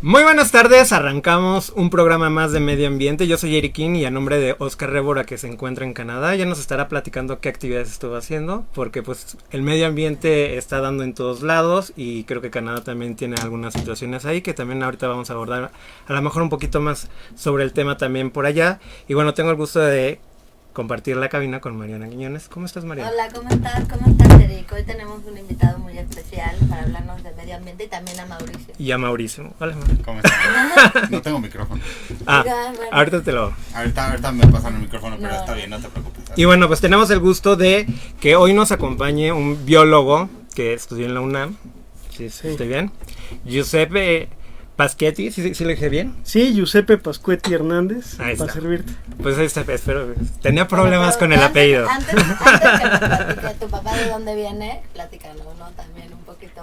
Muy buenas tardes, arrancamos un programa más de medio ambiente. Yo soy Erikin y a nombre de Oscar Rébora, que se encuentra en Canadá, ya nos estará platicando qué actividades estuvo haciendo, porque pues el medio ambiente está dando en todos lados y creo que Canadá también tiene algunas situaciones ahí que también ahorita vamos a abordar a lo mejor un poquito más sobre el tema también por allá. Y bueno, tengo el gusto de compartir la cabina con Mariana Quiñones. ¿Cómo estás, Mariana? Hola, ¿cómo estás? ¿Cómo estás, Eric? Hoy tenemos un invitado muy especial para hablarnos de medio ambiente y también a Mauricio. Y a Mauricio. Hola, Mauricio. ¿Cómo estás? No tengo micrófono. Bueno. Ahorita te lo... Ahorita me pasan el micrófono, pero está bien, no te preocupes. Y bueno, pues tenemos el gusto de que hoy nos acompañe un biólogo que estudió en la UNAM. ¿Sí? ¿Estoy bien? Giuseppe Paschetti, ¿sí lo dije bien? Sí, Giuseppe Pasquetti Hernández, para servirte. Pues espero, tenía problemas con el apellido. Antes que nos platique tu papá de dónde viene, platícanos, ¿no? También un poquito,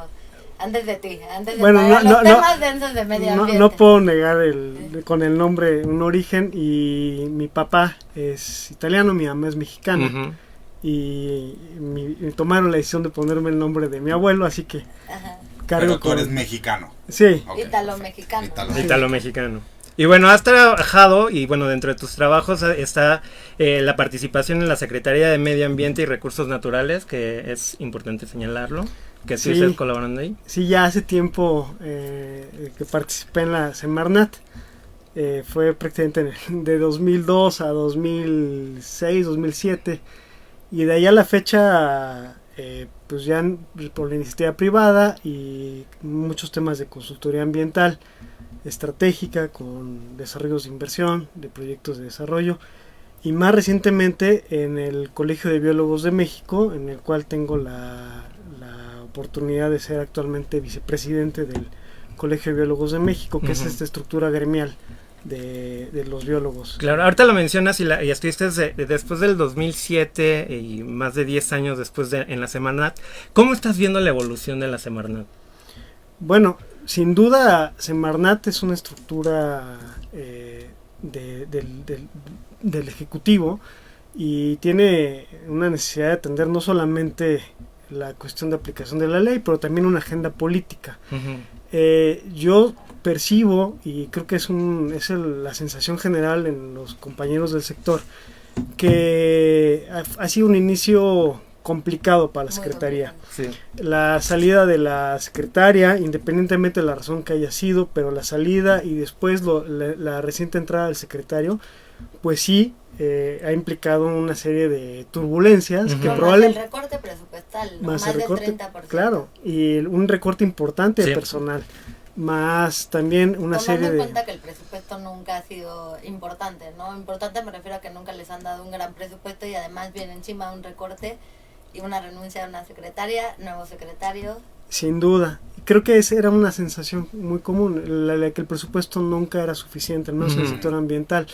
antes de ti, antes de los temas densos de medio ambiente. No puedo negar con el nombre un origen, y mi papá es italiano, mi mamá es mexicana. Uh-huh. Y tomaron la decisión de ponerme el nombre de mi abuelo, así que... Ajá. Pero tú eres mexicano. Sí. Okay. Italo-mexicano. Y bueno, has trabajado, y bueno, dentro de tus trabajos está la participación en la Secretaría de Medio Ambiente y Recursos Naturales, que es importante señalarlo, que sí estás colaborando ahí. Sí, ya hace tiempo que participé en la Semarnat. Fue prácticamente de 2002 a 2006, 2007, y de ahí a la fecha... pues ya por la iniciativa privada y muchos temas de consultoría ambiental estratégica con desarrollos de inversión, de proyectos de desarrollo, y más recientemente en el Colegio de Biólogos de México, en el cual tengo la oportunidad de ser actualmente vicepresidente del Colegio de Biólogos de México, que uh-huh. es esta estructura gremial de los biólogos. Claro, ahorita lo mencionas y estuviste después del 2007 y más de 10 años después en la Semarnat. ¿Cómo estás viendo la evolución de la Semarnat? Bueno, sin duda Semarnat es una estructura del Ejecutivo, y tiene una necesidad de atender no solamente la cuestión de aplicación de la ley, pero también una agenda política. Uh-huh. Yo percibo, y creo que es la sensación general en los compañeros del sector, que ha sido un inicio complicado para la Secretaría. Sí. La salida de la secretaria, independientemente de la razón que haya sido, pero la salida y después la reciente entrada del secretario, pues sí, ha implicado una serie de turbulencias. Uh-huh. Que probablemente el recorte presupuestal, ¿no? Más del 30%. Claro, y un recorte importante de personal. Más también una serie de... Tomando en cuenta que el presupuesto nunca ha sido importante, ¿no? Importante me refiero a que nunca les han dado un gran presupuesto, y además viene encima un recorte y una renuncia a una secretaria, nuevo secretario. Sin duda. Creo que esa era una sensación muy común, la de que el presupuesto nunca era suficiente, al menos en el sector ambiental.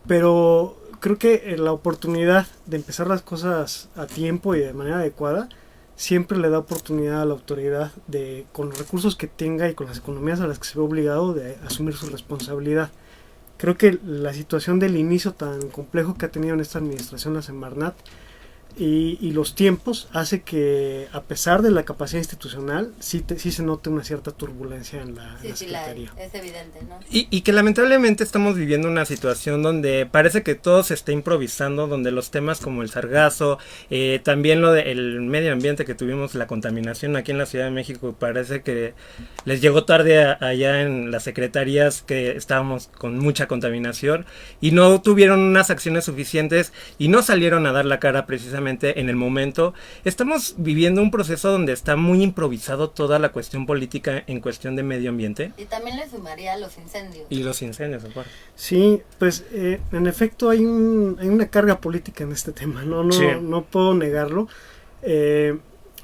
Pero creo que la oportunidad de empezar las cosas a tiempo y de manera adecuada siempre le da oportunidad a la autoridad de, con los recursos que tenga y con las economías a las que se ve obligado, de asumir su responsabilidad. Creo que la situación del inicio tan complejo que ha tenido en esta administración la Semarnat y los tiempos hace que, a pesar de la capacidad institucional, sí se note una cierta turbulencia en la Secretaría. Es evidente, ¿no? Y que lamentablemente estamos viviendo una situación donde parece que todo se está improvisando, donde los temas como el sargazo, también lo del medio ambiente que tuvimos, la contaminación aquí en la Ciudad de México, parece que les llegó tarde allá en las secretarías, que estábamos con mucha contaminación y no tuvieron unas acciones suficientes y no salieron a dar la cara precisamente en el momento. Estamos viviendo un proceso donde está muy improvisado toda la cuestión política en cuestión de medio ambiente. Y también le sumaría los incendios. Y los incendios, aparte. Sí, pues en efecto hay una carga política en este tema, no puedo negarlo.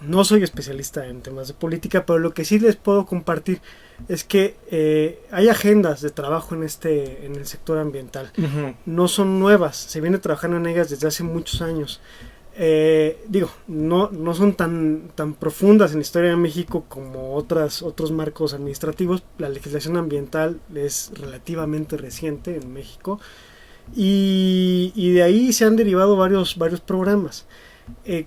No soy especialista en temas de política, pero lo que sí les puedo compartir es que hay agendas de trabajo en el sector ambiental. Uh-huh. No son nuevas, se viene trabajando en ellas desde hace muchos años. No son tan profundas en la historia de México como otros marcos administrativos. La legislación ambiental es relativamente reciente en México, y de ahí se han derivado varios programas.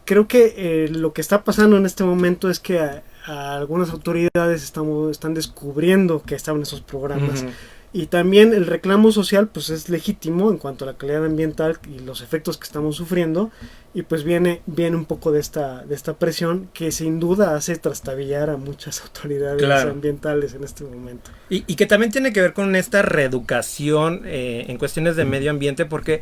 Creo que lo que está pasando en este momento es que algunas autoridades están descubriendo que estaban esos programas. Y también el reclamo social pues es legítimo en cuanto a la calidad ambiental y los efectos que estamos sufriendo, y pues viene un poco de esta presión que sin duda hace trastabillar a muchas autoridades ambientales en este momento. Y que también tiene que ver con esta reeducación en cuestiones de medio ambiente, porque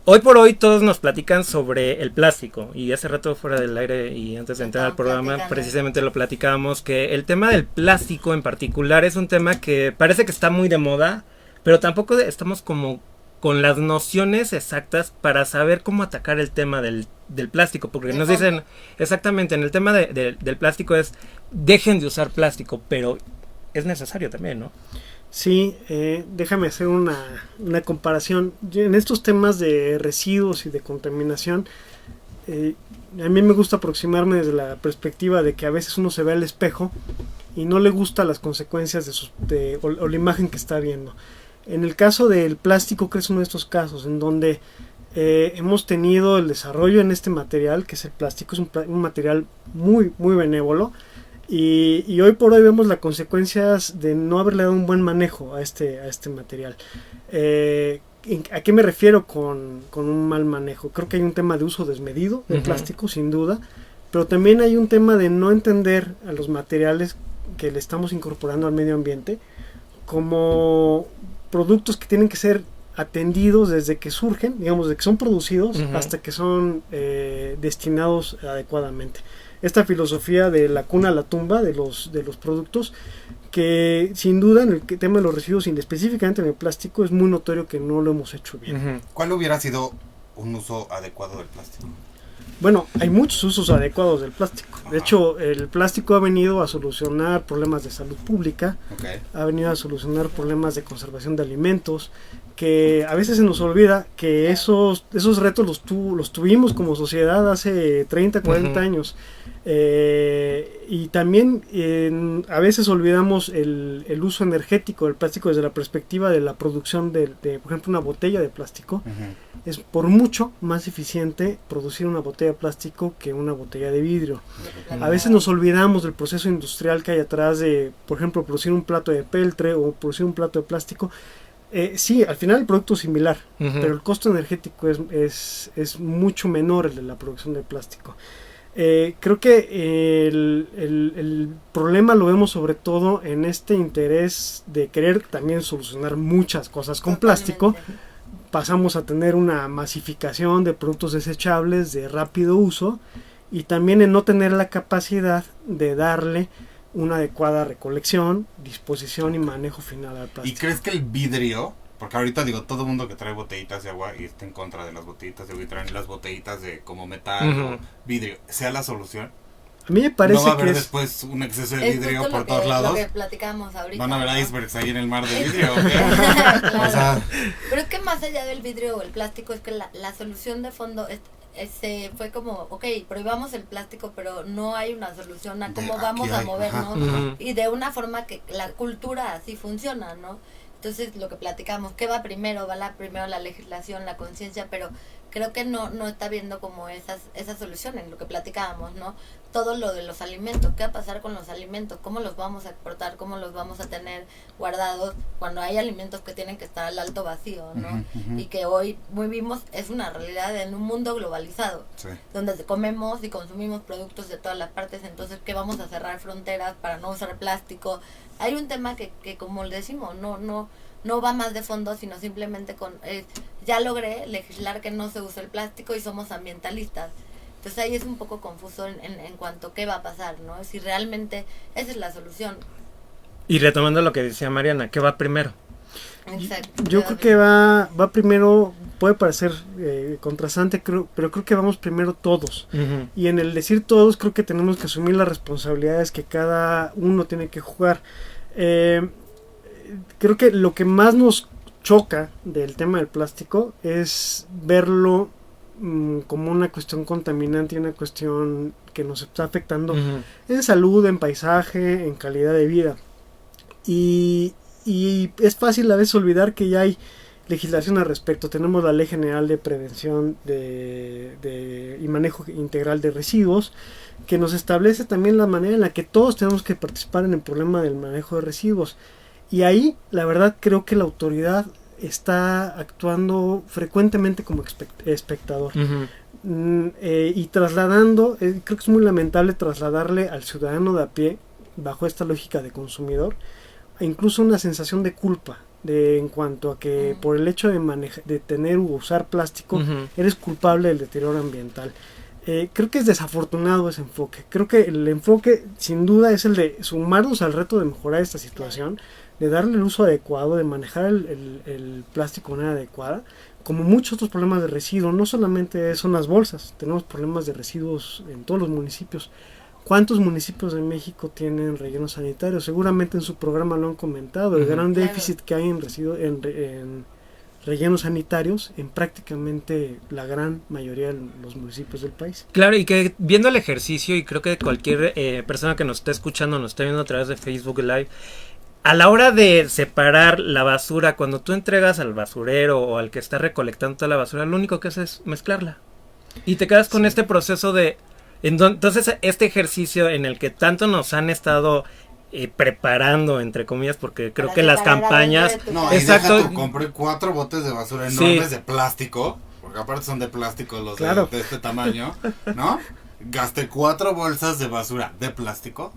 hoy por hoy todos nos platican sobre el plástico, y hace rato fuera del aire y antes de entrar al programa precisamente lo platicábamos, que el tema del plástico en particular es un tema que parece que está muy de moda, pero tampoco estamos como con las nociones exactas para saber cómo atacar el tema del plástico, porque nos dicen exactamente en el tema del plástico es dejen de usar plástico, pero es necesario también, ¿no? Sí, déjame hacer una comparación. En estos temas de residuos y de contaminación, a mí me gusta aproximarme desde la perspectiva de que a veces uno se ve al espejo y no le gusta las consecuencias o la imagen que está viendo. En el caso del plástico, que es uno de estos casos en donde hemos tenido el desarrollo en este material, que es el plástico, es un material muy, muy benévolo. Y hoy por hoy vemos las consecuencias de no haberle dado un buen manejo a este material. ¿A qué me refiero con un mal manejo? Creo que hay un tema de uso desmedido del plástico, sin duda, pero también hay un tema de no entender a los materiales que le estamos incorporando al medio ambiente como productos que tienen que ser atendidos desde que surgen, digamos, desde que son producidos hasta que son destinados adecuadamente. Esta filosofía de la cuna a la tumba de los productos, que sin duda en el tema de los residuos, y específicamente en el plástico, es muy notorio que no lo hemos hecho bien. ¿Cuál hubiera sido un uso adecuado del plástico? Bueno, hay muchos usos adecuados del plástico. De hecho, el plástico ha venido a solucionar problemas de salud pública, ha venido a solucionar problemas de conservación de alimentos, que a veces se nos olvida que esos retos los tuvimos como sociedad hace 30, 40 años. Y también a veces olvidamos el uso energético del plástico desde la perspectiva de la producción de por ejemplo, una botella de plástico. Es por mucho más eficiente producir una botella de plástico que una botella de vidrio. A veces nos olvidamos del proceso industrial que hay atrás de, por ejemplo, producir un plato de peltre o producir un plato de plástico. Sí, al final el producto es similar, pero el costo energético es mucho menor el de la producción de plástico. Creo que el problema lo vemos sobre todo en este interés de querer también solucionar muchas cosas con plástico. Pasamos a tener una masificación de productos desechables de rápido uso, y también en no tener la capacidad de darle una adecuada recolección, disposición y manejo final al plástico. ¿Y crees que el vidrio, porque ahorita digo, todo el mundo que trae botellitas de agua y está en contra de las botellitas de agua y traen las botellitas de como metal o vidrio, sea la solución? A mí me parece no va a haber que después un exceso de vidrio por todos lados. Lo que platicamos ahorita. Van a haber icebergs ahí en el mar de vidrio. Claro. O sea, pero es que más allá del vidrio o el plástico, es que la solución de fondo fue como, ok, prohibamos el plástico, pero no hay una solución a cómo vamos a movernos, y de una forma que la cultura así funciona, ¿no? Entonces, lo que platicamos, ¿qué va primero? Primero la legislación, la conciencia, pero creo que no está viendo como esas soluciones, lo que platicábamos, ¿no? Todo lo de los alimentos, ¿qué va a pasar con los alimentos? ¿Cómo los vamos a exportar? ¿Cómo los vamos a tener guardados cuando hay alimentos que tienen que estar al alto vacío, ¿no? Y que hoy vivimos, es una realidad en un mundo globalizado, donde comemos y consumimos productos de todas las partes. Entonces, ¿qué vamos a cerrar fronteras para no usar plástico? Hay un tema que como le decimos, no va más de fondo, sino simplemente ya logré legislar que no se use el plástico y somos ambientalistas. Entonces ahí es un poco confuso en cuanto a qué va a pasar, ¿no? Si realmente esa es la solución. Y retomando lo que decía Mariana, ¿qué va primero? Exacto. Yo creo que va primero, puede parecer contrastante, pero creo que vamos primero todos. Y en el decir todos, creo que tenemos que asumir las responsabilidades que cada uno tiene que jugar. Creo que lo que más nos choca del tema del plástico es verlo como una cuestión contaminante y una cuestión que nos está afectando en salud, en paisaje, en calidad de vida. Y es fácil a veces olvidar que ya hay legislación al respecto. Tenemos la Ley General de Prevención y Manejo Integral de Residuos, que nos establece también la manera en la que todos tenemos que participar en el problema del manejo de residuos. Y ahí, la verdad, creo que la autoridad está actuando frecuentemente como espectador. Y trasladando, creo que es muy lamentable trasladarle al ciudadano de a pie, bajo esta lógica de consumidor, incluso una sensación de culpa, en cuanto a que por el hecho de tener u usar plástico, eres culpable del deterioro ambiental. Creo que es desafortunado ese enfoque. Creo que el enfoque, sin duda, es el de sumarnos al reto de mejorar esta situación, de darle el uso adecuado, de manejar el plástico de manera adecuada, como muchos otros problemas de residuos. No solamente son las bolsas, tenemos problemas de residuos en todos los municipios. ¿Cuántos municipios de México tienen rellenos sanitarios? Seguramente en su programa lo han comentado, el gran déficit que hay en rellenos sanitarios en prácticamente la gran mayoría de los municipios del país. Claro, y que viendo el ejercicio, y creo que cualquier persona que nos está escuchando, nos está viendo a través de Facebook Live, a la hora de separar la basura, cuando tú entregas al basurero o al que está recolectando toda la basura, lo único que haces es mezclarla. Y te quedas con este proceso de... Entonces, este ejercicio en el que tanto nos han estado preparando, entre comillas, porque creo que las campañas... No, exacto. Compré 4 botes de basura enormes de plástico, porque aparte son de plástico los de este tamaño, ¿no? Gasté 4 bolsas de basura de plástico.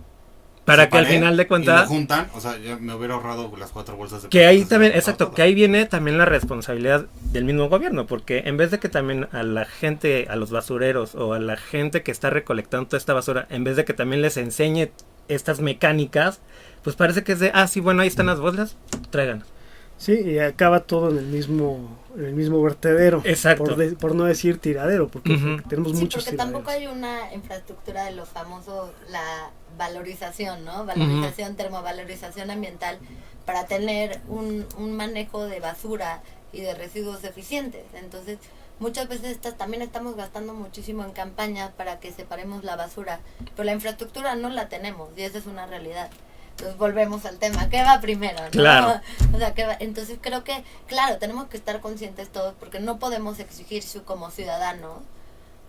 Para que al final de cuentas... Y lo juntan, o sea, yo me hubiera ahorrado las 4 bolsas de que ahí también, exacto, que ahí viene también la responsabilidad del mismo gobierno, porque en vez de que también a la gente, a los basureros o a la gente que está recolectando toda esta basura, en vez de que también les enseñe estas mecánicas, pues parece que es de, sí, bueno, ahí están las bolsas, tráiganlas. Sí, y acaba todo en el mismo vertedero. Exacto. Por no decir tiradero, porque tenemos muchos porque tiraderos. Tampoco hay una infraestructura de los famosos, la valorización, ¿no? Valorización, termovalorización ambiental, para tener un manejo de basura y de residuos eficientes. Entonces, muchas veces también estamos gastando muchísimo en campañas para que separemos la basura, pero la infraestructura no la tenemos, y esa es una realidad. Entonces volvemos al tema, ¿qué va primero? ¿No? Claro. O sea, entonces creo que, claro, tenemos que estar conscientes todos, porque no podemos exigir como ciudadanos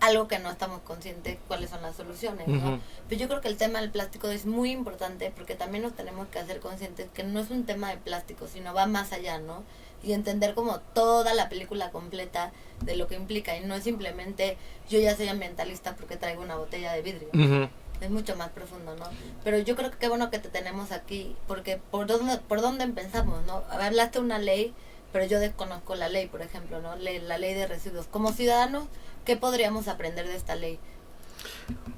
algo que no estamos conscientes cuáles son las soluciones, ¿no? Pero yo creo que el tema del plástico es muy importante, porque también nos tenemos que hacer conscientes que no es un tema de plástico, sino va más allá, ¿no? Y entender como toda la película completa de lo que implica, y no es simplemente yo ya soy ambientalista porque traigo una botella de vidrio. Es mucho más profundo, ¿no? Pero yo creo que qué bueno que te tenemos aquí, porque por dónde empezamos, ¿no? Hablaste de una ley, pero yo desconozco la ley, por ejemplo, ¿no? La ley de residuos. Como ciudadanos, ¿qué podríamos aprender de esta ley?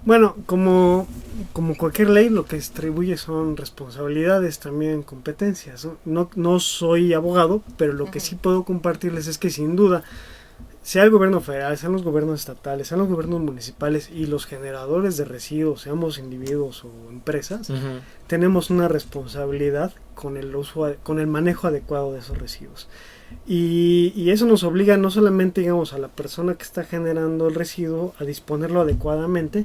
Bueno, como cualquier ley, lo que distribuye son responsabilidades, también competencias, ¿no? No soy abogado, pero lo que sí puedo compartirles es que sin duda, sea el gobierno federal, sean los gobiernos estatales, sean los gobiernos municipales y los generadores de residuos, seamos individuos o empresas, tenemos una responsabilidad con el manejo adecuado de esos residuos. Y eso nos obliga no solamente, digamos, a la persona que está generando el residuo a disponerlo adecuadamente,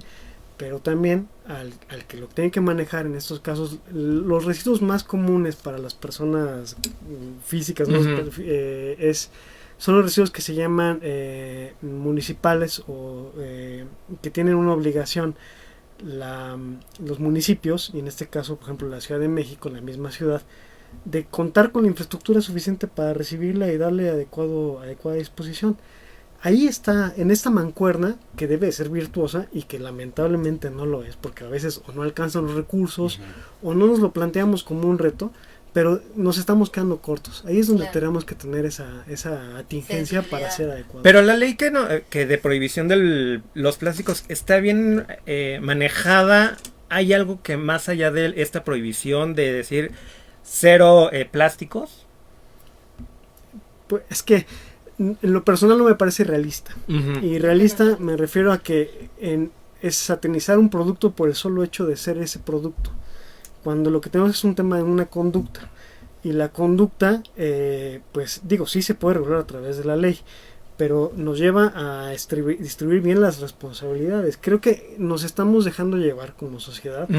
pero también al que lo tiene que manejar. En estos casos, los residuos más comunes para las personas físicas, ¿no? Son los residuos que se llaman municipales, o que tienen una obligación los municipios, y en este caso, por ejemplo, la Ciudad de México, la misma ciudad, de contar con la infraestructura suficiente para recibirla y darle adecuada disposición. Ahí está, en esta mancuerna, que debe ser virtuosa y que lamentablemente no lo es, porque a veces o no alcanzan los recursos o no nos lo planteamos como un reto, pero nos estamos quedando cortos. Ahí es donde tenemos que tener esa atingencia para ser adecuado. Pero la ley que de prohibición de los plásticos está bien manejada. ¿Hay algo que más allá de esta prohibición de decir 0 plásticos? Pues es que en lo personal no me parece realista. Y realista me refiero a que es satanizar un producto por el solo hecho de ser ese producto, cuando lo que tenemos es un tema de una conducta, y la conducta, pues digo, sí se puede regular a través de la ley, pero nos lleva a distribuir bien las responsabilidades. Creo que nos estamos dejando llevar como sociedad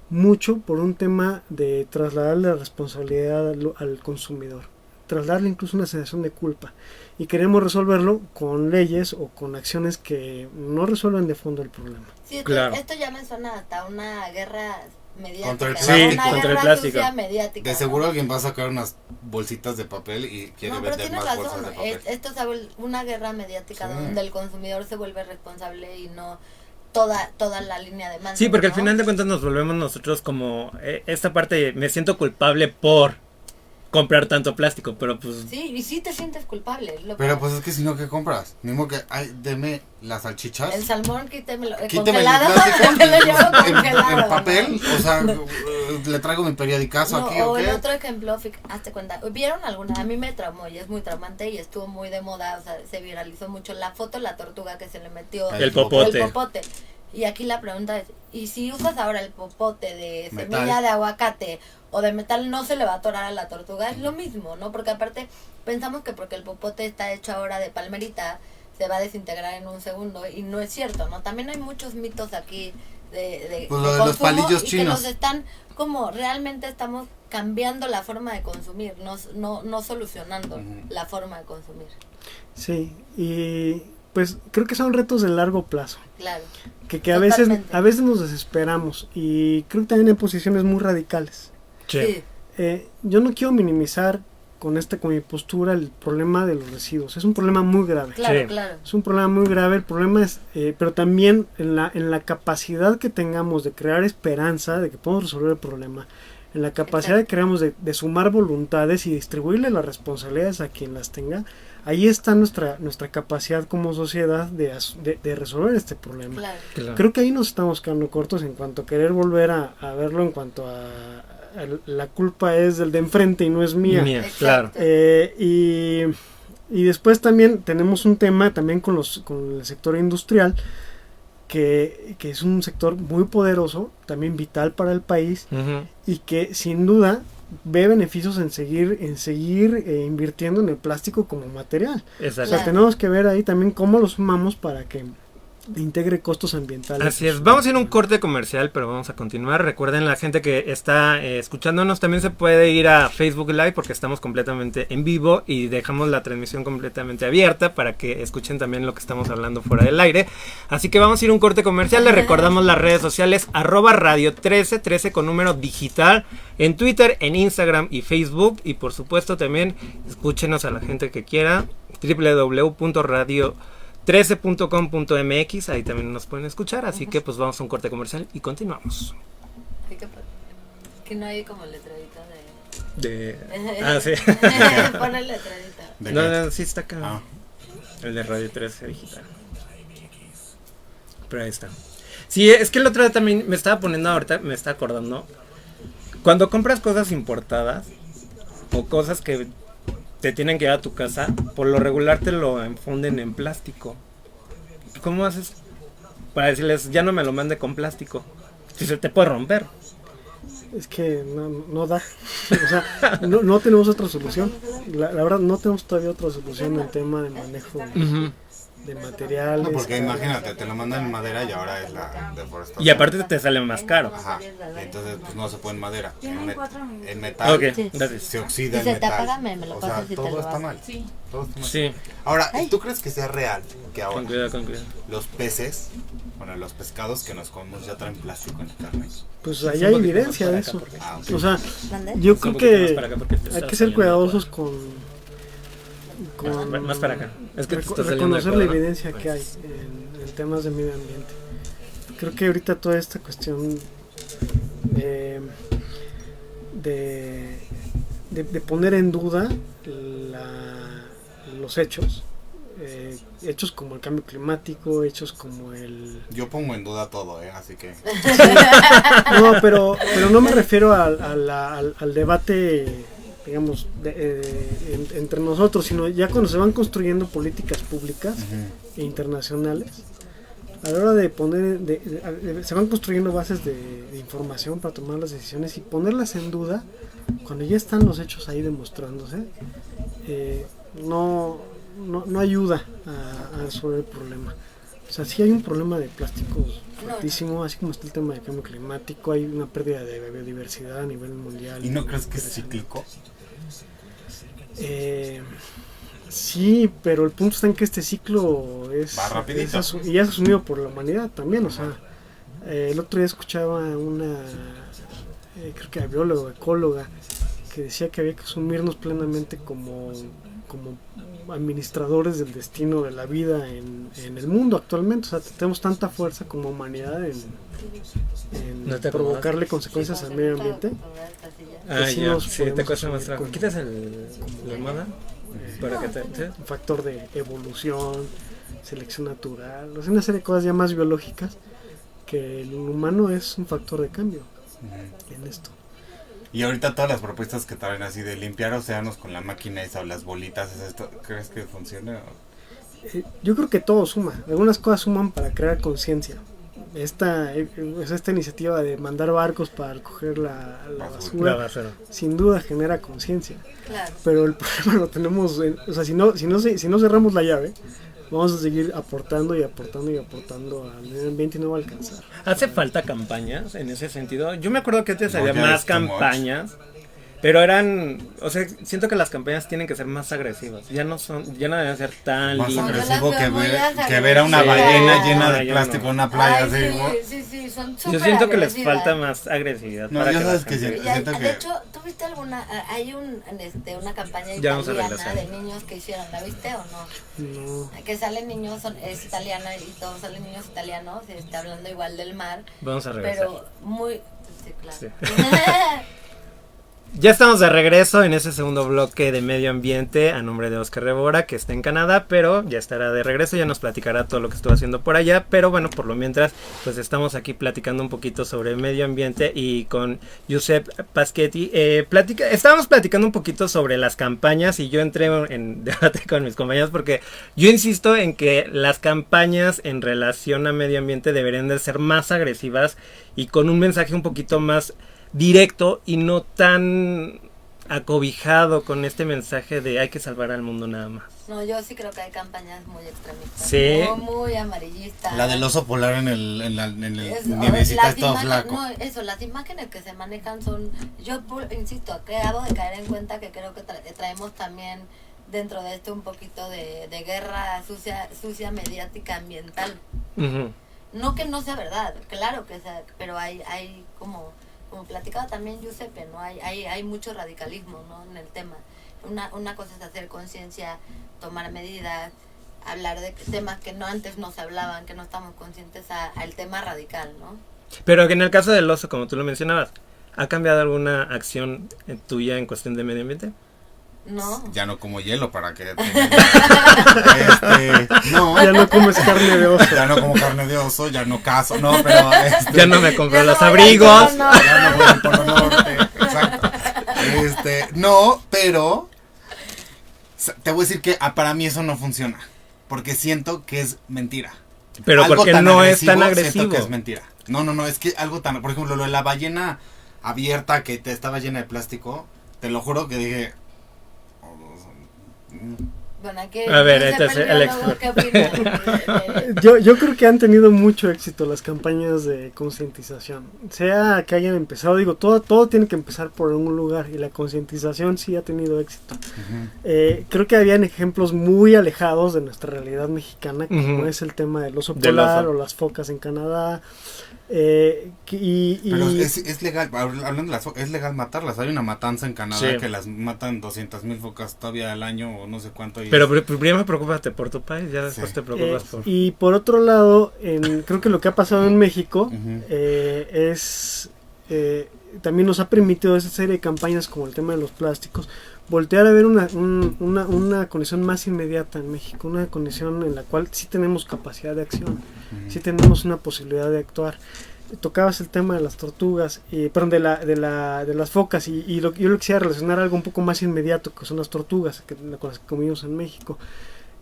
mucho por un tema de trasladar la responsabilidad al consumidor. trasladarle incluso una sensación de culpa. Y queremos resolverlo con leyes o con acciones que no resuelvan de fondo el problema. Sí, claro. Esto ya me suena hasta una guerra mediática. Contra el plástico. Mediática, de seguro alguien va a sacar unas bolsitas de papel y quiere vender más bolsas de papel. Esto es una guerra mediática donde el consumidor se vuelve responsable y no toda la línea de mando. Sí, porque al final de cuentas nos volvemos nosotros como esta parte, me siento culpable por comprar tanto plástico, pero pues... Sí, y sí te sientes culpable. Pero pues es que si no, ¿qué compras? Mismo que, deme las salchichas. El salmón, quítemelo congelado. Te lo llevo congelado. En papel, o sea, le traigo mi periodicazo aquí, ¿o qué? El otro ejemplo, hazte cuenta, ¿vieron alguna? A mí me traumó y es muy traumante y estuvo muy de moda, o sea, se viralizó mucho la foto de la tortuga que se le metió el popote. Y aquí la pregunta es, ¿y si usas ahora el popote de semilla de aguacate o de metal, no se le va a atorar a la tortuga? Es lo mismo, ¿no? Porque aparte pensamos que porque el popote está hecho ahora de palmerita, se va a desintegrar en un segundo y no es cierto, ¿no? También hay muchos mitos aquí de pues lo de los palillos y chinos. que nos están como realmente estamos cambiando la forma de consumir, no solucionando la forma de consumir. Sí, y pues creo que son retos de largo plazo. Claro. Que a veces nos desesperamos y creo que también en posiciones muy radicales. Sí. Yo no quiero minimizar con mi postura el problema de los residuos. Es un problema muy grave. Claro, claro. Es un problema muy grave. El problema es, pero también en la capacidad que tengamos de crear esperanza de que podemos resolver el problema, en la capacidad que creamos de sumar voluntades y distribuirle las responsabilidades a quien las tenga. Ahí está nuestra capacidad como sociedad de resolver este problema. Claro. Creo que ahí nos estamos quedando cortos en cuanto a querer volver a verlo en cuanto a la culpa es del de enfrente y no es mía. Claro. Y después también tenemos un tema también con el sector industrial que es un sector muy poderoso, también vital para el país y que sin duda ve beneficios en seguir invirtiendo en el plástico como material. Exacto. O sea, tenemos que ver ahí también cómo lo sumamos para que integre costos ambientales. Así es, vamos a ir a un corte comercial, pero vamos a continuar. Recuerden, la gente que está escuchándonos también se puede ir a Facebook Live porque estamos completamente en vivo y dejamos la transmisión completamente abierta para que escuchen también lo que estamos hablando fuera del aire. Así que vamos a ir a un corte comercial. Les recordamos las redes sociales @radio 13 con número digital en Twitter, en Instagram y Facebook, y por supuesto también escúchenos a la gente que quiera www.radio13.com.mx, ahí también nos pueden escuchar, así que pues vamos a un corte comercial y continuamos. Que no hay como letradita sí. Pon el letradita. No, sí está acá. El de Radio 13 digital. Pero ahí está. Sí, es que el otro día también me estaba poniendo, ahorita me está acordando, cuando compras cosas importadas o cosas que te tienen que llevar a tu casa, por lo regular te lo enfunden en plástico. ¿Cómo haces para decirles, ya no me lo mande con plástico? Si se te puede romper. Es que no da. O sea, no tenemos otra solución. La verdad, no tenemos todavía otra solución en el tema de manejo de materiales. No, porque imagínate, te lo mandan en madera y ahora es la deforestación. Y aparte te sale más caro. Ajá. Entonces, pues no se puede en madera. En metal okay, se oxida el metal. O sea, todo está mal. Sí. Todo está mal. Sí. Ahora, ¿tú crees que sea real que ahora con cuidado. los peces, los pescados que nos comemos ya traen plástico en la carne? Pues ahí hay evidencia de eso. Okay. O sea, yo creo que hay que ser cuidadosos con más para acá. Es que reconocer la evidencia que hay en temas de medio ambiente. Creo que ahorita toda esta cuestión de poner en duda los hechos como el cambio climático, hechos como el... Yo pongo en duda todo, así que... No, pero no me refiero al debate, digamos, entre nosotros, sino ya cuando se van construyendo políticas públicas e internacionales, a la hora de poner, se van construyendo bases de información para tomar las decisiones y ponerlas en duda, cuando ya están los hechos ahí demostrándose, no ayuda a resolver el problema. O sea, sí hay un problema de plásticos fuertísimo, así como está el tema del cambio climático, hay una pérdida de biodiversidad a nivel mundial. ¿Y no crees que es cíclico? Sí, pero el punto está en que este ciclo va rapidito. Y ya es asumido por la humanidad también, o sea, el otro día escuchaba una, creo que era bióloga, ecóloga, que decía que había que asumirnos plenamente como administradores del destino de la vida en el mundo actualmente. O sea, tenemos tanta fuerza como humanidad en provocarle consecuencias al medio ambiente. Sí, te cuesta más trabajo. ¿Quitas la almohada? Para que un factor de evolución, selección natural, o sea, una serie de cosas ya más biológicas, que el humano es un factor de cambio en esto. Y ahorita todas las propuestas que traen así de limpiar océanos con la máquina esa o las bolitas, ¿es esto? ¿Crees que funciona? Yo creo que todo suma. Algunas cosas suman para crear conciencia. Esta iniciativa de mandar barcos para recoger la basura sin duda genera conciencia. Claro. Pero el problema lo tenemos, o sea, si no cerramos la llave, vamos a seguir aportando y aportando y aportando al medio ambiente y no va a alcanzar. ¿Hace falta campañas en ese sentido? Yo me acuerdo que antes había más campañas, pero eran, o sea, siento que las campañas tienen que ser más agresivas. Ya no deben ser tan más lindas. agresivo que ver a una ballena llena de plástico en una playa. Sí, son súper yo siento que les agresivas. falta más agresividad. No, ya sabes que siento que... De hecho, ¿tú viste alguna? Hay una campaña italiana de niños que hicieron, ¿la viste o no? No. Que salen niños, es italiana y todos salen niños italianos, hablando igual del mar. Vamos a regresar. Pero muy... Sí, claro. Sí. Ya estamos de regreso en ese segundo bloque de medio ambiente a nombre de Oscar Rebora, que está en Canadá, pero ya estará de regreso, ya nos platicará todo lo que estuvo haciendo por allá, pero bueno, por lo mientras, pues estamos aquí platicando un poquito sobre medio ambiente y con Giuseppe Paschetti. Estábamos platicando un poquito sobre las campañas y yo entré en debate con mis compañeros porque yo insisto en que las campañas en relación a medio ambiente deberían de ser más agresivas y con un mensaje un poquito más directo y no tan acobijado con este mensaje de hay que salvar al mundo nada más. No, yo sí creo que hay campañas muy extremistas, sí, muy amarillistas. La del oso polar en el nievecita es todo flaco. No, eso, las imágenes que se manejan son, yo insisto, acabo de caer en cuenta que creo que traemos también dentro de esto un poquito de guerra sucia mediática ambiental. Uh-huh. No que no sea verdad, claro que sea, pero hay como platicaba también Giuseppe, ¿no? Hay mucho radicalismo, ¿no? En el tema. Una cosa es hacer conciencia, tomar medidas, hablar de temas que antes no se hablaban, que no estamos conscientes al tema radical, ¿no? Pero que en el caso del oso, como tú lo mencionabas, ¿ha cambiado alguna acción tuya en cuestión de medio ambiente? No. Ya no como hielo para que no. Ya no comes carne de oso. Ya no como carne de oso, ya no cazo, no, pero ya no me compro los abrigos. Ya no voy al Polo Norte. Exacto. No, pero te voy a decir que para mí eso no funciona, porque siento que es mentira. Pero algo porque no es tan agresivo. Siento que es mentira. No, es que algo tan, por ejemplo, lo de la ballena abierta que estaba llena de plástico, te lo juro que dije. Bueno, a ver, entonces yo creo que han tenido mucho éxito las campañas de concientización, sea que hayan empezado, digo, todo tiene que empezar por un lugar y la concientización sí ha tenido éxito. Uh-huh. Creo que habían ejemplos muy alejados de nuestra realidad mexicana, como es el tema del oso polar o las focas en Canadá. Pero es legal, hablando de las focas, es legal matarlas. Hay una matanza en Canadá que las matan 200,000 focas todavía al año o no sé cuánto. Pero primero preocúpate por tu país, ya después te preocupas por... Y por otro lado, creo que lo que ha pasado en México también nos ha permitido esa serie de campañas como el tema de los plásticos, voltear a ver una condición más inmediata en México, una condición en la cual sí tenemos capacidad de acción, sí tenemos una posibilidad de actuar. Tocabas el tema de las tortugas, perdón, de las focas, y yo lo quisiera relacionar algo un poco más inmediato, que son las tortugas, con las que comimos en México.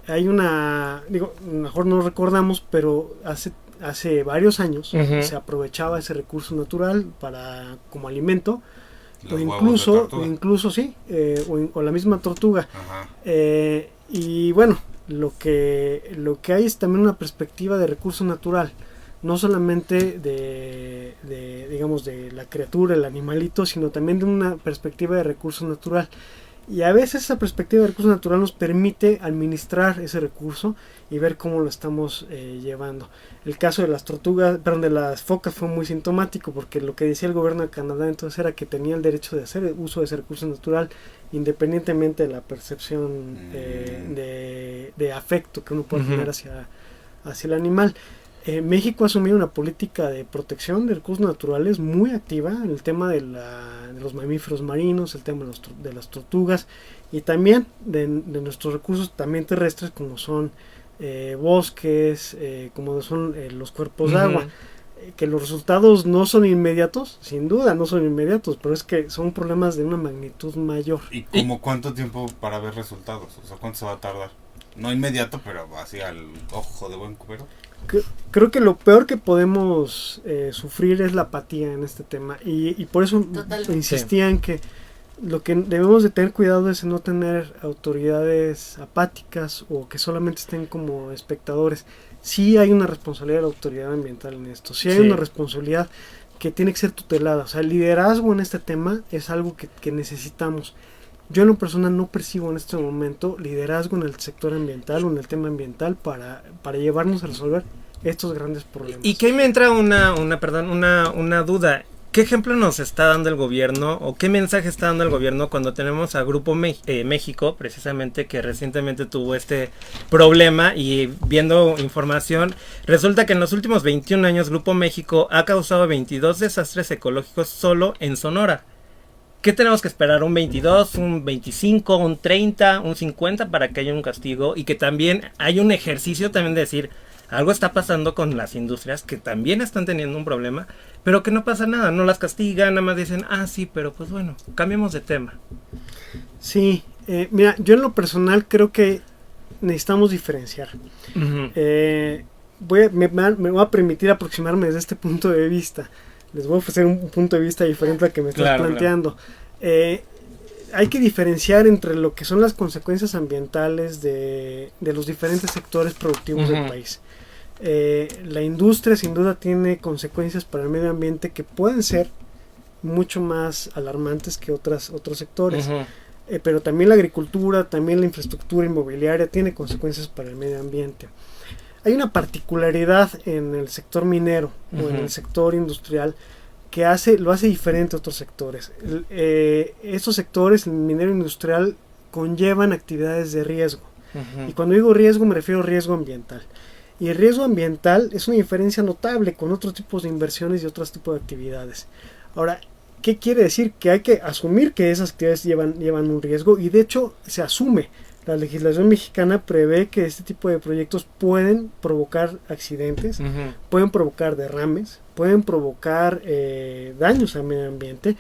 Hay mejor no recordamos, pero hace varios años se aprovechaba ese recurso natural como alimento. O incluso sí, o la misma tortuga. Y bueno, lo que hay es también una perspectiva de recurso natural, no solamente digamos de la criatura, el animalito, sino también de una perspectiva de recurso natural. Y a veces esa perspectiva de recurso natural nos permite administrar ese recurso y ver cómo lo estamos llevando. El caso de las tortugas, perdón, de las focas fue muy sintomático, porque lo que decía el gobierno de Canadá entonces era que tenía el derecho de hacer uso de ese recurso natural independientemente de la percepción de afecto que uno puede tener hacia el animal. México ha asumido una política de protección de recursos naturales muy activa en el tema de los mamíferos marinos, el tema de las tortugas y también de nuestros recursos también terrestres como son bosques, como son los cuerpos de agua. Que los resultados no son inmediatos, sin duda no son inmediatos, pero es que son problemas de una magnitud mayor. ¿Y como cuánto tiempo para ver resultados? O sea, ¿cuánto se va a tardar? No inmediato, pero así al ojo de buen cubero. Creo que lo peor que podemos sufrir es la apatía en este tema y por eso insistía en que lo que debemos de tener cuidado es no tener autoridades apáticas o que solamente estén como espectadores. Sí hay una responsabilidad de la autoridad ambiental en esto, sí hay una responsabilidad que tiene que ser tutelada, o sea, el liderazgo en este tema es algo que necesitamos. Yo en lo personal no percibo en este momento liderazgo en el sector ambiental o en el tema ambiental para llevarnos a resolver estos grandes problemas. Y que ahí me entra una duda. ¿Qué ejemplo nos está dando el gobierno o qué mensaje está dando el gobierno cuando tenemos a Grupo México, precisamente, que recientemente tuvo este problema? Y viendo información, resulta que en los últimos 21 años Grupo México ha causado 22 desastres ecológicos solo en Sonora. ¿Qué tenemos que esperar? ¿Un 22, un 25, un 30, un 50 para que haya un castigo? Y que también hay un ejercicio también de decir, algo está pasando con las industrias que también están teniendo un problema, pero que no pasa nada, no las castigan, nada más dicen, sí, pero pues bueno, cambiemos de tema. Sí, mira, yo en lo personal creo que necesitamos diferenciar. Me voy a permitir aproximarme desde este punto de vista. Les voy a ofrecer un punto de vista diferente al que me estás planteando. Hay que diferenciar entre lo que son las consecuencias ambientales de los diferentes sectores productivos del país. La industria sin duda tiene consecuencias para el medio ambiente que pueden ser mucho más alarmantes que otros sectores. Pero también la agricultura, también la infraestructura inmobiliaria tiene consecuencias para el medio ambiente. Hay una particularidad en el sector minero o en el sector industrial que lo hace diferente a otros sectores. Estos sectores, el minero industrial, conllevan actividades de riesgo. Y cuando digo riesgo me refiero a riesgo ambiental. Y el riesgo ambiental es una diferencia notable con otros tipos de inversiones y otros tipos de actividades. Ahora, ¿qué quiere decir? Que hay que asumir que esas actividades llevan un riesgo y de hecho se asume. La legislación mexicana prevé que este tipo de proyectos pueden provocar accidentes, pueden provocar derrames, pueden provocar daños al medio ambiente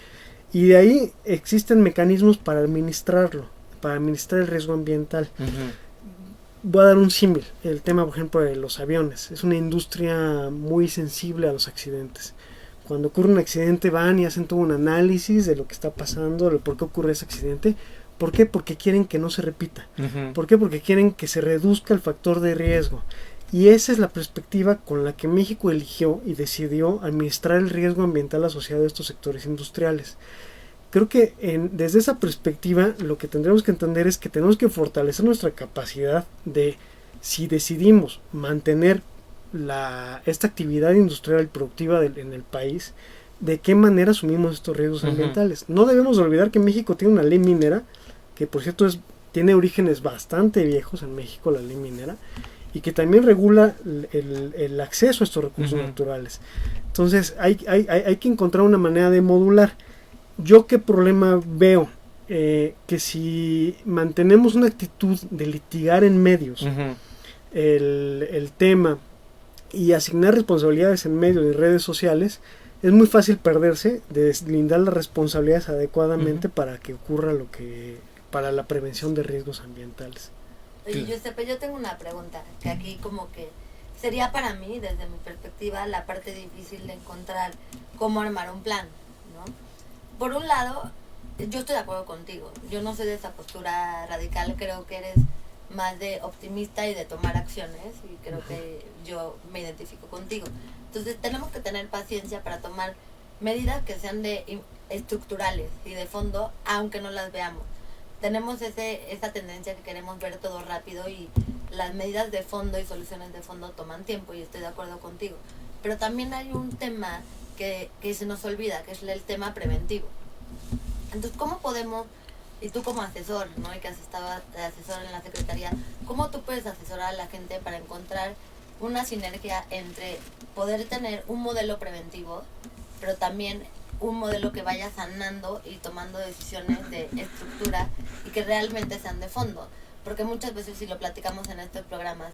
y de ahí existen mecanismos para administrarlo, para administrar el riesgo ambiental. Voy a dar un símil, el tema por ejemplo de los aviones, es una industria muy sensible a los accidentes. Cuando ocurre un accidente van y hacen todo un análisis de lo que está pasando, de por qué ocurre ese accidente. ¿Por qué? Porque quieren que no se repita. ¿Por qué? Porque quieren que se reduzca el factor de riesgo. Y esa es la perspectiva con la que México eligió y decidió administrar el riesgo ambiental asociado a estos sectores industriales. Creo que desde esa perspectiva lo que tendremos que entender es que tenemos que fortalecer nuestra capacidad de, si decidimos mantener esta actividad industrial y productiva en el país, de qué manera asumimos estos riesgos ambientales. No debemos olvidar que México tiene una ley minera, que por cierto tiene orígenes bastante viejos en México, la ley minera, y que también regula el acceso a estos recursos naturales. Entonces hay que encontrar una manera de modular. ¿Yo qué problema veo? Que si mantenemos una actitud de litigar en medios el tema y asignar responsabilidades en medios y redes sociales, es muy fácil perderse de deslindar las responsabilidades adecuadamente para que ocurra para la prevención de riesgos ambientales. Oye, Giuseppe, yo tengo una pregunta, que aquí como que sería para mí, desde mi perspectiva, la parte difícil de encontrar cómo armar un plan, ¿no? Por un lado, yo estoy de acuerdo contigo, yo no soy de esa postura radical, creo que eres más de optimista y de tomar acciones, y creo que yo me identifico contigo. Entonces tenemos que tener paciencia para tomar medidas que sean estructurales y de fondo, aunque no las veamos. tenemos esa tendencia que queremos ver todo rápido y las medidas de fondo y soluciones de fondo toman tiempo, y estoy de acuerdo contigo. Pero también hay un tema que se nos olvida, que es el tema preventivo. Entonces, ¿cómo podemos, y tú como asesor, ¿no?, y que has estado de asesor en la Secretaría, cómo tú puedes asesorar a la gente para encontrar una sinergia entre poder tener un modelo preventivo, pero también un modelo que vaya sanando y tomando decisiones de estructura y que realmente sean de fondo? Porque muchas veces, si lo platicamos en estos programas,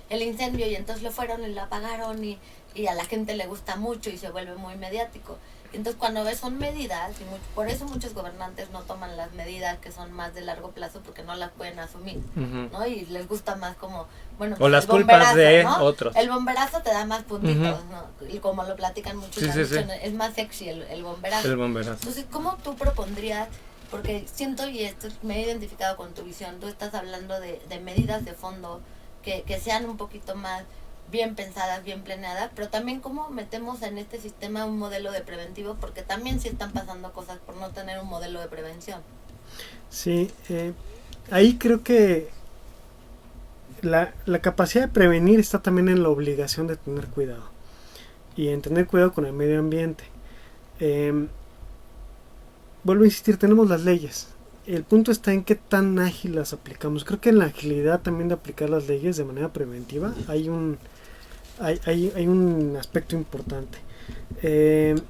el incendio, y entonces lo fueron y lo apagaron, y a la gente le gusta mucho y se vuelve muy mediático. Entonces, cuando ves, son medidas, y por eso muchos gobernantes no toman las medidas que son más de largo plazo, porque no las pueden asumir, ¿no? Y les gusta más como, bueno, pues, o las culpas de, ¿no?, otros. El bomberazo te da más puntitos, ¿no? Y como lo platican muchos, es más sexy el bomberazo. El bomberazo. Entonces, ¿cómo tú propondrías? Porque siento, y esto me he identificado con tu visión, tú estás hablando de medidas de fondo que sean un poquito más bien pensadas, bien planeadas, pero también cómo metemos en este sistema un modelo de preventivo, porque también sí están pasando cosas por no tener un modelo de prevención. Sí, ahí creo que la capacidad de prevenir está también en la obligación de tener cuidado, y en tener cuidado con el medio ambiente. Vuelvo a insistir, tenemos las leyes. El punto está en qué tan ágil las aplicamos. Creo que en la agilidad también de aplicar las leyes de manera preventiva hay un aspecto importante. El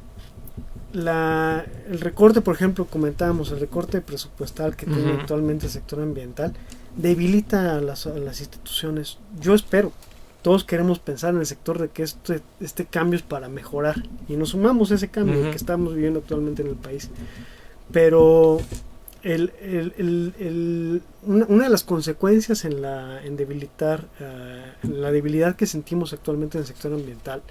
recorte, por ejemplo, comentábamos, el recorte presupuestal que tiene actualmente el sector ambiental debilita a las instituciones. Yo espero, todos queremos pensar en el sector de que este cambio es para mejorar, y nos sumamos a ese cambio que estamos viviendo actualmente en el país. Pero una de las consecuencias en debilitar la debilidad que sentimos actualmente en el sector ambiental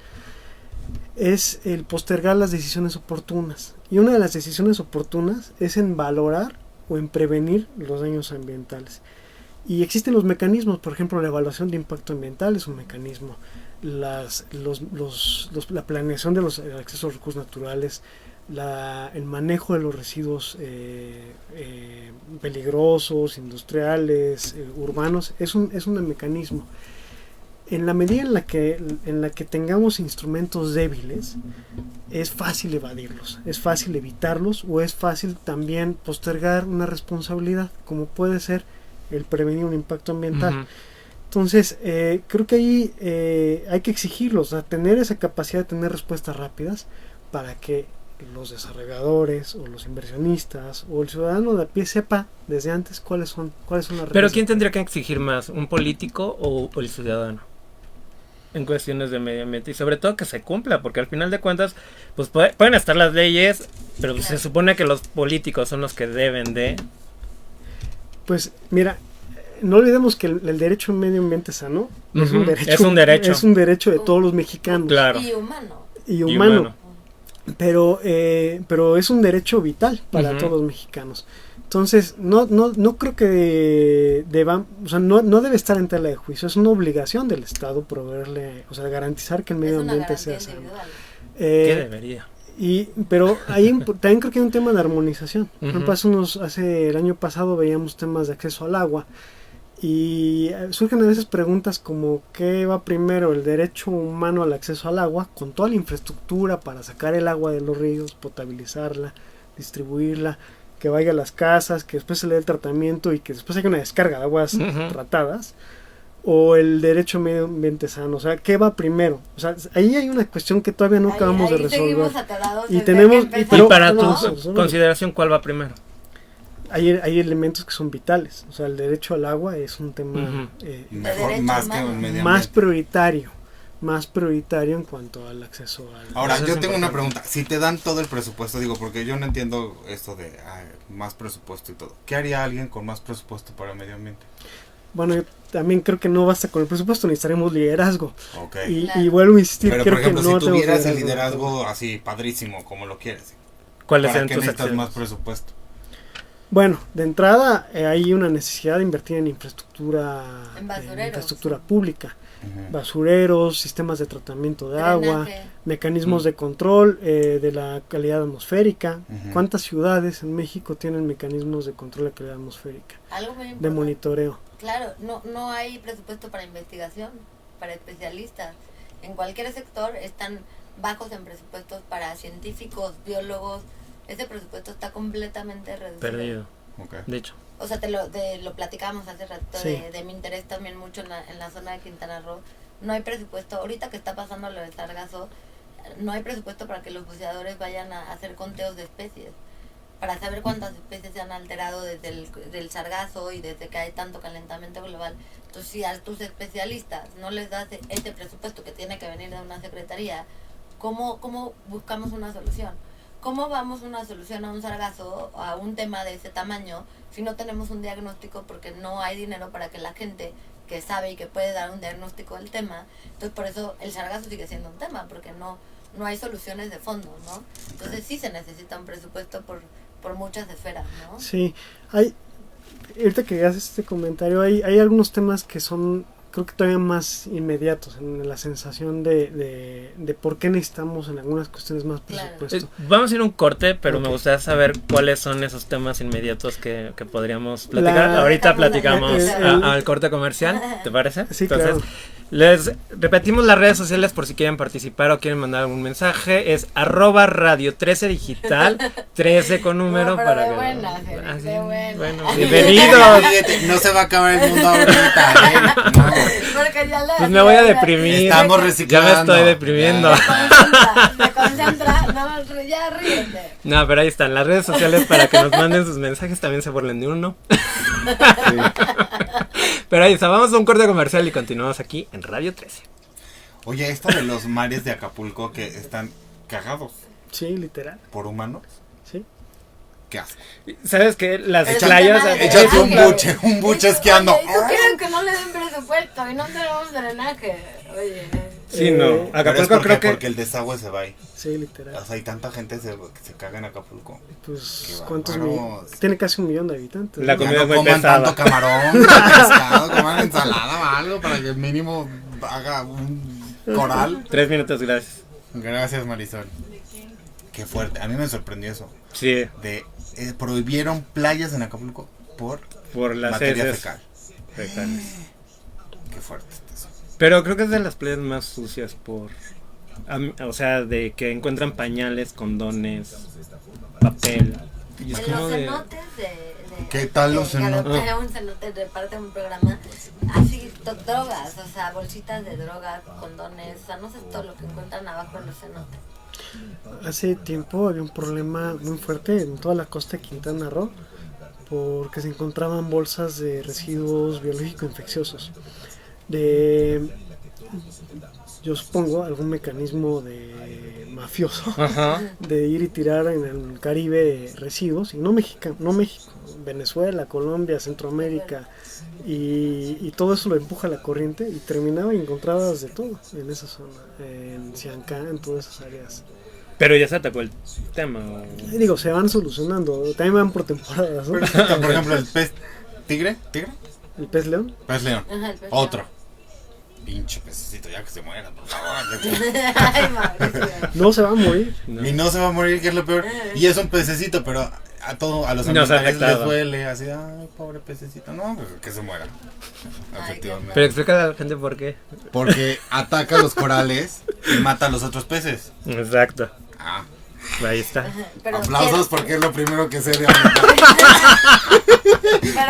es el postergar las decisiones oportunas, y una de las decisiones oportunas es en valorar o en prevenir los daños ambientales, y existen los mecanismos. Por ejemplo, la evaluación de impacto ambiental es un mecanismo, la planeación de los accesos a los recursos naturales, el manejo de los residuos peligrosos, industriales, urbanos, es un mecanismo. En la medida en la que tengamos instrumentos débiles, es fácil evadirlos, es fácil evitarlos, o es fácil también postergar una responsabilidad, como puede ser el prevenir un impacto ambiental. Entonces, creo que ahí hay que exigirlos, a tener esa capacidad de tener respuestas rápidas, para que los desarrolladores o los inversionistas o el ciudadano de a pie sepa desde antes cuáles son las reglas. Pero ¿quién tendría que exigir más? ¿Un político o el ciudadano? En cuestiones de medio ambiente, y sobre todo que se cumpla, porque al final de cuentas pues pueden estar las leyes, pero se supone que los políticos son los que deben de... Pues mira, no olvidemos que el derecho a un medio ambiente sano es un derecho de todos los mexicanos. Claro. Y humano. Pero es un derecho vital para todos los mexicanos. Entonces, no creo que no debe estar en tela de juicio. Es una obligación del Estado proveerle, garantizar que el medio ambiente sea sano. ¿Qué debería? Pero ahí también creo que hay un tema de armonización. Por ejemplo, el año pasado veíamos temas de acceso al agua, y surgen a veces preguntas como ¿qué va primero? ¿El derecho humano al acceso al agua, con toda la infraestructura para sacar el agua de los ríos, potabilizarla, distribuirla, que vaya a las casas, que después se le dé el tratamiento y que después haya una descarga de aguas tratadas? ¿O el derecho a medio ambiente sano? O sea, ¿qué va primero? O sea, ahí hay una cuestión que todavía no acabamos de resolver. Y para tu consideración, ¿cuál va primero? Hay elementos que son vitales. O sea, el derecho al agua es un tema más prioritario en cuanto al acceso al... Ahora, yo tengo una pregunta. Si te dan todo el presupuesto, porque yo no entiendo esto de más presupuesto y todo. ¿Qué haría alguien con más presupuesto para el medio ambiente? Bueno, yo también creo que no basta con el presupuesto, necesitaremos liderazgo. Okay. Y vuelvo a insistir, pero creo por ejemplo, que no si tuvieras el liderazgo así padrísimo, como lo quieres, ¿cuáles serían tus acciones? ¿Para qué necesitas más presupuesto? Bueno, de entrada hay una necesidad de invertir en infraestructura pública. basureros, sistemas de tratamiento de agua, mecanismos de control de la calidad atmosférica. ¿Cuántas ciudades en México tienen mecanismos de control de calidad atmosférica? Algo muy de monitoreo. Claro, no hay presupuesto para investigación, para especialistas. En cualquier sector están bajos en presupuestos para científicos, biólogos. Ese presupuesto está completamente reducido. Perdido. De hecho. O sea, lo platicábamos hace rato, de mi interés también mucho en la zona de Quintana Roo. No hay presupuesto. Ahorita que está pasando lo del sargazo, no hay presupuesto para que los buceadores vayan a hacer conteos de especies, para saber cuántas especies se han alterado desde el sargazo y desde que hay tanto calentamiento global. Entonces, si a tus especialistas no les das ese presupuesto que tiene que venir de una secretaría, ¿cómo buscamos una solución? ¿Cómo vamos una solución a un sargazo, a un tema de ese tamaño, si no tenemos un diagnóstico? Porque no hay dinero para que la gente que sabe y que puede dar un diagnóstico del tema. Entonces, por eso el sargazo sigue siendo un tema, porque no hay soluciones de fondo, ¿no? Entonces, sí se necesita un presupuesto por muchas esferas, ¿no? Sí, ahorita que haces este comentario, hay algunos temas que son, creo que todavía más inmediatos en la sensación de por qué necesitamos en algunas cuestiones más presupuesto. Vamos a ir a un corte, pero me gustaría saber cuáles son esos temas inmediatos que podríamos platicar. Ahorita platicamos al corte comercial, ¿te parece? Sí, entonces, claro. Les repetimos las redes sociales por si quieren participar o quieren mandar algún mensaje. Es @radio 13 digital, 13 con número. No, para de que buenas, bueno, bienvenidos. No se va a acabar el mundo ahorita, no. Porque ya pues me voy a deprimir. Estamos reciclando. Ya me estoy deprimiendo. Se concentra, no, ya ríete. No, pero ahí están las redes sociales para que nos manden sus mensajes. También se burlen de uno. Sí. Pero ahí está, vamos a un corte comercial y continuamos aquí en Radio 13. Oye, esto de los mares de Acapulco que están cagados. Sí, literal. ¿Por humanos? Sí. Qué asco. ¿Sabes qué? Las playas... Échate un buche esquiando. Oye, ¿tú quieres que no le den presupuesto y no tenemos drenaje? Oye... Sí, no. Acapulco creo que... Porque el desagüe se va ahí. Sí, literal. O sea, hay tanta gente que se caga en Acapulco. Pues, ¿cuántos millones? Tiene casi 1 millón de habitantes. La comida no muy coman pesada. tanto camarón, pescado, coman ensalada o algo para que mínimo haga un coral. 3 minutos, gracias. Gracias, Marisol. Qué fuerte. A mí me sorprendió eso. Sí. Prohibieron playas en Acapulco por las materia heces fecal. Qué fuerte. Pero creo que es de las playas más sucias o sea, de que encuentran pañales, condones, papel. Y es los cenotes ¿qué tal los cenotes? Un cenote de parte de un programa, así, drogas, o sea, bolsitas de drogas, condones, o sea, no sé todo lo que encuentran abajo en los cenotes. Hace tiempo había un problema muy fuerte en toda la costa de Quintana Roo porque se encontraban bolsas de residuos biológicos infecciosos. Yo supongo algún mecanismo de mafioso de ir y tirar en el Caribe residuos, y no México, Venezuela, Colombia, Centroamérica, y todo eso lo empuja la corriente y terminaba y encontrabas de todo en esa zona, en Siancán, en todas esas áreas. Pero ya se atacó el tema. Digo, se van solucionando, también van por temporadas, ¿no? Por ejemplo, el pez tigre. ¿El pez león? Pez león. Ajá, el pez Otro. león. Pinche pececito, ya que se muera, por favor. Ay, Mauricio. No se va a morir. Y no se va a morir, que es lo peor. Y es un pececito, pero a los ambientales les duele, así, ay, pobre pececito. No, que se muera. Efectivamente. Pero explica a la gente por qué. Porque ataca los corales y mata a los otros peces. Exacto. Ahí está. Pero aplausos porque es lo primero que sé de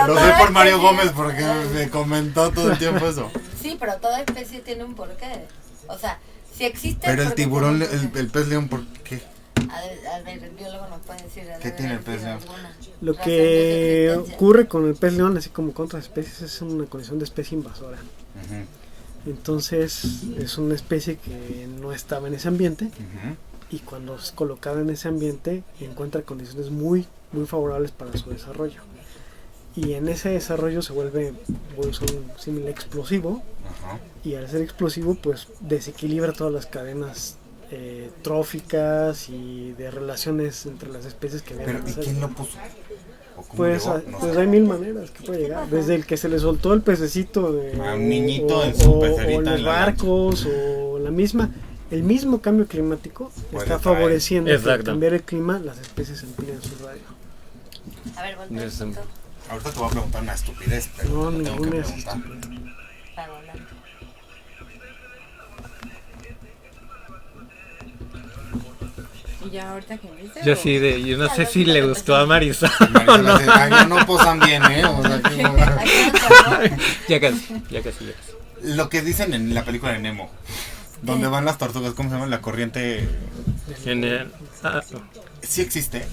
Lo sé por Mario Gómez porque me comentó todo el tiempo eso. Sí, pero toda especie tiene un porqué. O sea, si existe... Pero el tiburón, el pez león, ¿por qué? A ver, el biólogo nos puede decir. ¿Qué tiene el pez león? Lo que ocurre con el pez león, así como con otras especies, es una condición de especie invasora. Entonces, es una especie que no estaba en ese ambiente. Y cuando es colocada en ese ambiente encuentra condiciones muy, muy favorables para su desarrollo. Y en ese desarrollo se vuelve un símil explosivo. Y al ser explosivo, pues desequilibra todas las cadenas tróficas y de relaciones entre las especies que había. Pero ¿y quién lo puso? Pues, pues hay mil maneras que puede llegar. Desde el que se le soltó el pececito a un niñito en su pecerita, o los barcos, o la misma. El mismo cambio climático está favoreciendo que cambiar el clima, las especies empleen su radio. A ver, ahorita te voy a preguntar una estupidez, pero no, tengo que preguntar. ¿Y ya ahorita quién dice? Yo sí, yo no sé si le gustó a Marisol. No. No posan bien, O sea, ya casi. Lo que dicen en la película de Nemo, donde van las tortugas, ¿cómo se llama? La corriente. ¿Sí existe?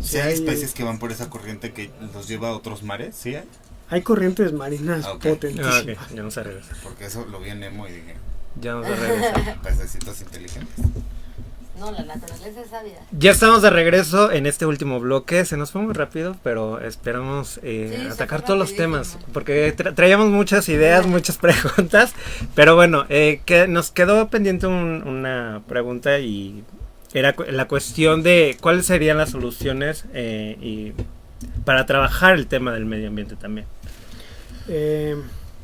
¿Sí hay especies que van por esa corriente que los lleva a otros mares? ¿Sí hay? Hay corrientes marinas potentísimas. Okay. Ya no se regresa. Porque eso lo vi en Nemo y dije... Ya no se regresa. Pececitos inteligentes. No, la naturaleza es sabia. Ya estamos de regreso en este último bloque. Se nos fue muy rápido, pero esperamos atacar todos los temas. Porque traíamos muchas ideas, muchas preguntas. Pero bueno, que nos quedó pendiente una pregunta y era la cuestión de cuáles serían las soluciones y para trabajar el tema del medio ambiente también.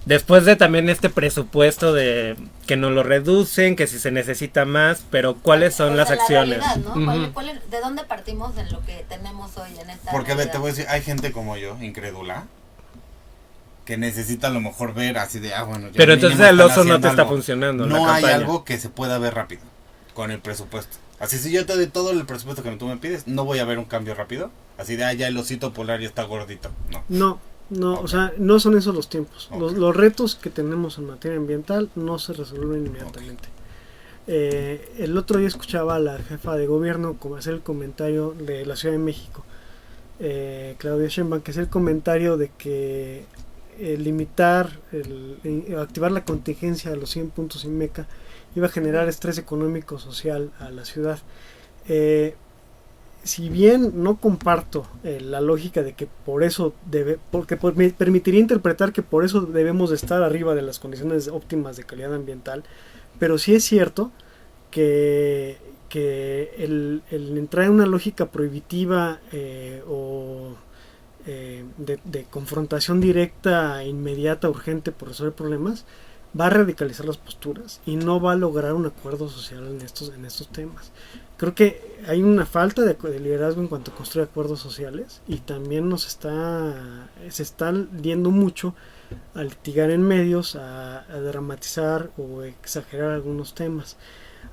Después de también este presupuesto de que nos lo reducen, que si se necesita más, pero ¿cuáles son las acciones? Realidad, ¿no? ¿De dónde partimos en lo que tenemos hoy en esta Porque realidad? te voy a decir, hay gente como yo, incrédula, que necesita a lo mejor ver así de, bueno... Pero entonces el oso no te está funcionando. No hay algo que se pueda ver rápido con el presupuesto. Así si yo te doy todo el presupuesto que tú me pides, no voy a ver un cambio rápido. Así de, ya el osito polar ya está gordito. No, okay. O sea, no son esos los tiempos. Okay. Los retos que tenemos en materia ambiental no se resuelven inmediatamente. Okay. El otro día escuchaba a la jefa de gobierno hacer el comentario de la Ciudad de México, Claudia Sheinbaum, que es el comentario de que activar la contingencia de los 100 puntos INMECA iba a generar estrés económico social a la ciudad. Si bien no comparto la lógica de que por eso me permitiría interpretar que por eso debemos de estar arriba de las condiciones óptimas de calidad ambiental, pero sí es cierto que el entrar en una lógica prohibitiva o de confrontación directa, inmediata, urgente por resolver problemas, va a radicalizar las posturas y no va a lograr un acuerdo social en estos temas. Creo que hay una falta de liderazgo en cuanto a construir acuerdos sociales y también se está yendo mucho a litigar en medios, a dramatizar o exagerar algunos temas.